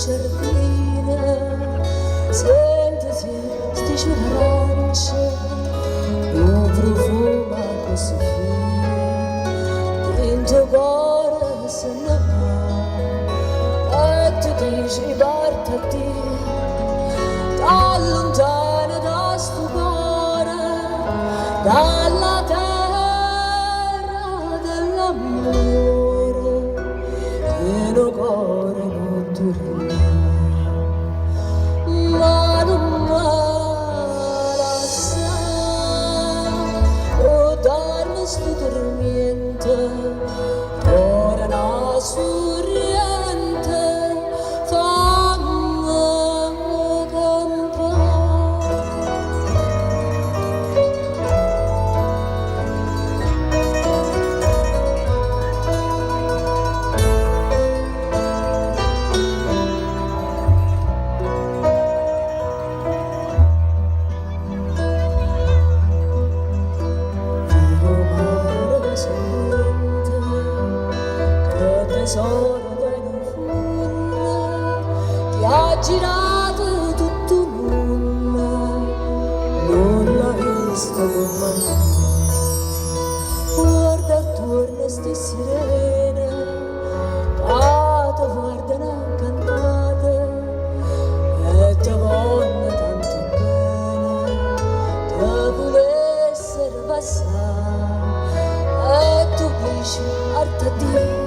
giardino, sentiti sti fiori arance, un profumo così fine, dentro cuore se ne va, e tu dici portati, da lontano da sto cuore, dalla terra dell'amore, pieno cuore non torna, ma non la sa, o dorme sto dormiente, ora una sorriente, fammi campare. Tesoro in un fumo, ti ha girato tutto il mondo, non l'ha visto con mai. Guarda attorno sti sirene, che guardano cantate, e ti vogliono tanto bene, ti volessero passare, e tu dici, arta Dio.